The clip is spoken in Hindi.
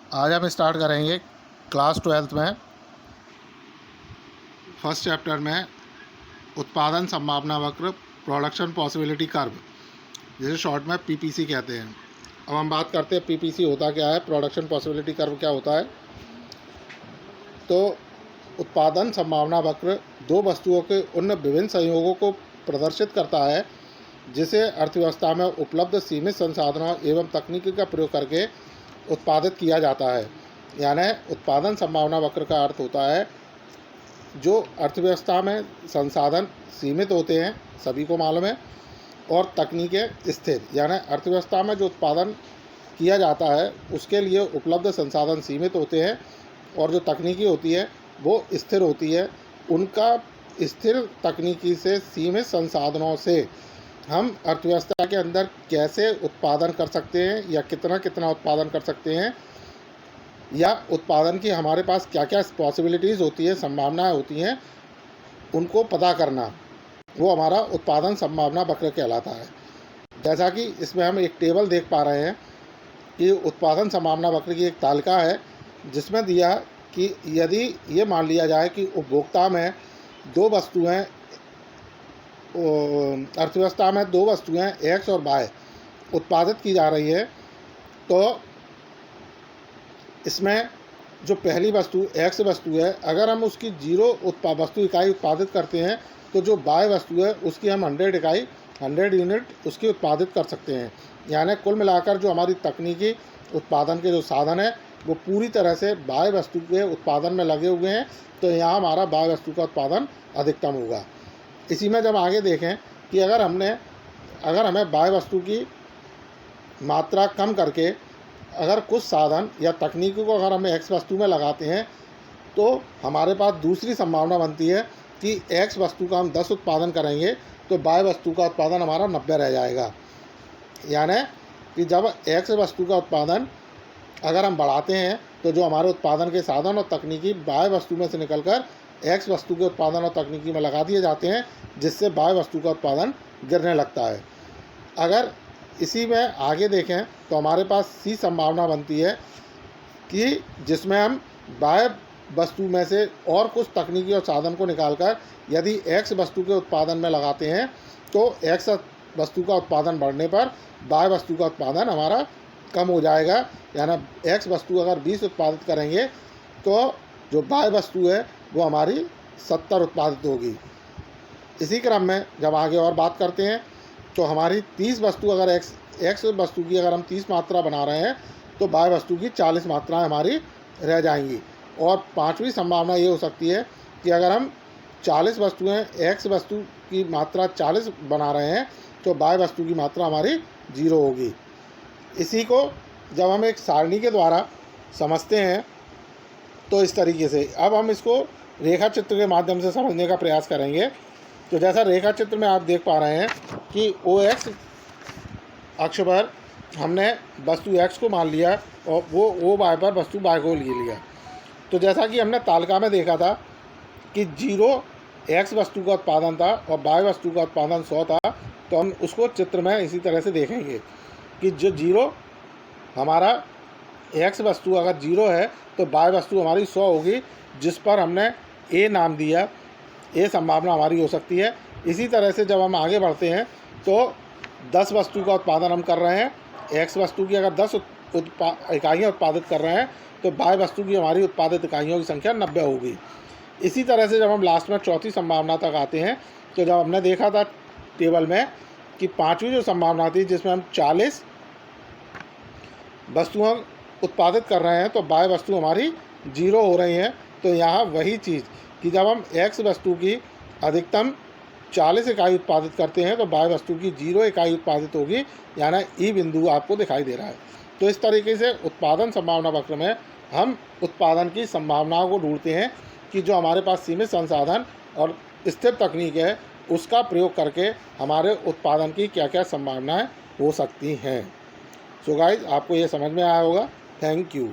आज हम स्टार्ट करेंगे क्लास 12th में फर्स्ट चैप्टर में उत्पादन संभावना वक्र, प्रोडक्शन पॉसिबिलिटी कर्व, जिसे शॉर्ट में पीपीसी कहते हैं। अब हम बात करते हैं पीपीसी होता क्या है, प्रोडक्शन पॉसिबिलिटी कर्व क्या होता है। तो उत्पादन संभावना वक्र दो वस्तुओं के उन विभिन्न संयोगों को प्रदर्शित करता है जिसे अर्थव्यवस्था में उपलब्ध सीमित संसाधनों एवं तकनीकी का प्रयोग करके उत्पादित किया जाता है। यानी उत्पादन संभावना वक्र का अर्थ होता है जो अर्थव्यवस्था में संसाधन सीमित होते हैं, सभी को मालूम है, और तकनीकें स्थिर, यानी अर्थव्यवस्था में जो उत्पादन किया जाता है उसके लिए उपलब्ध संसाधन सीमित होते हैं और जो तकनीकी होती है वो स्थिर होती है। उनका स्थिर तकनीकी से सीमित संसाधनों से हम अर्थव्यवस्था के अंदर कैसे उत्पादन कर सकते हैं या कितना कितना उत्पादन कर सकते हैं, या उत्पादन की हमारे पास क्या क्या पॉसिबिलिटीज़ होती है, संभावनाएं होती हैं, उनको पता करना, वो हमारा उत्पादन संभावना वक्र कहलाता है। जैसा कि इसमें हम एक टेबल देख पा रहे हैं कि उत्पादन संभावना वक्र की एक तालिका है जिसमें दिया कि यदि ये मान लिया जाए कि उपभोक्ता में दो वस्तुएं, अर्थव्यवस्था में दो वस्तुएं एक्स और वाई उत्पादित की जा रही है, तो इसमें जो पहली वस्तु एक्स वस्तु है, अगर हम उसकी 0 वस्तु इकाई उत्पादित करते हैं तो जो वाई वस्तु है उसकी हम 100 यूनिट उसकी उत्पादित कर सकते हैं। यानी कुल मिलाकर जो हमारी तकनीकी उत्पादन के जो साधन है वो पूरी तरह से वाई वस्तु के उत्पादन में लगे हुए हैं, तो यहाँ हमारा वाई वस्तु का उत्पादन अधिकतम होगा। इसी में जब आगे देखें कि अगर हमें वाई वस्तु की मात्रा कम करके अगर कुछ साधन या तकनीकी को अगर हमें एक्स वस्तु में लगाते हैं तो हमारे पास दूसरी संभावना बनती है कि एक्स वस्तु का हम 10 उत्पादन करेंगे तो वाई वस्तु का उत्पादन हमारा 90 रह जाएगा। यानी कि जब एक्स वस्तु का उत्पादन अगर हम बढ़ाते हैं तो जो हमारे उत्पादन के साधन और तकनीकी वाई वस्तु में से निकलकर एक्स वस्तु के उत्पादन और तकनीकी में लगा दिए जाते हैं, जिससे वाई वस्तु का उत्पादन गिरने लगता है। अगर इसी में आगे देखें तो हमारे पास सी संभावना बनती है कि जिसमें हम वाई वस्तु में से और कुछ तकनीकी और साधन को निकालकर यदि एक्स वस्तु के उत्पादन में लगाते हैं तो एक्स वस्तु का उत्पादन बढ़ने पर वाई वस्तु का उत्पादन हमारा कम हो जाएगा। यानी एक्स वस्तु अगर 20 उत्पादित करेंगे तो जो वाई वस्तु है वो हमारी 70 उत्पादित होगी। इसी क्रम में जब आगे और बात करते हैं तो हमारी 30 वस्तु अगर एक्स वस्तु की अगर हम 30 मात्रा बना रहे हैं तो वाई वस्तु की 40 मात्राएं हमारी रह जाएंगी। और पांचवी संभावना ये हो सकती है कि अगर हम 40 वस्तुएं एक्स वस्तु की मात्रा 40 बना रहे हैं तो वाई वस्तु की मात्रा हमारी 0 होगी। इसी को जब हम एक सारणी के द्वारा समझते हैं तो इस तरीके से अब हम इसको रेखा चित्र के माध्यम से समझने का प्रयास करेंगे। तो जैसा रेखा चित्र में आप देख पा रहे हैं कि ओ एक्स अक्ष पर हमने वस्तु एक्स को मान लिया और वो ओ वाई पर वस्तु वाई को ले लिया। तो जैसा कि हमने तालिका में देखा था कि 0 एक्स वस्तु का उत्पादन था और वाई वस्तु का उत्पादन 100 था, तो हम उसको चित्र में इसी तरह से देखेंगे कि जो 0 हमारा एक्स वस्तु अगर 0 है तो वाई वस्तु हमारी 100 होगी, जिस पर हमने ए नाम दिया। ए संभावना हमारी हो सकती है। इसी तरह से जब हम आगे बढ़ते हैं तो 10 वस्तु का उत्पादन हम कर रहे हैं, एक्स वस्तु की अगर 10 इकाइयाँ उत्पादित कर रहे हैं तो वाई वस्तु की हमारी उत्पादित इकाइयों की संख्या 90 होगी। इसी तरह से जब हम लास्ट में चौथी संभावना तक आते हैं तो जब हमने देखा था टेबल में कि पांचवी जो संभावना थी जिसमें हम 40 वस्तुओं उत्पादित कर रहे हैं तो वाई वस्तु हमारी 0 हो रही हैं। तो यहाँ वही चीज़ कि जब हम एक्स वस्तु की अधिकतम 40 इकाई उत्पादित करते हैं तो वाई वस्तु की 0 इकाई उत्पादित होगी, यानी ई बिंदु आपको दिखाई दे रहा है। तो इस तरीके से उत्पादन संभावना वक्र में हम उत्पादन की संभावनाओं को ढूंढते हैं कि जो हमारे पास सीमित संसाधन और स्थिर तकनीक है उसका प्रयोग करके हमारे उत्पादन की क्या क्या संभावनाएं हो सकती हैं। सो गाइस, आपको ये समझ में आया होगा। Thank you.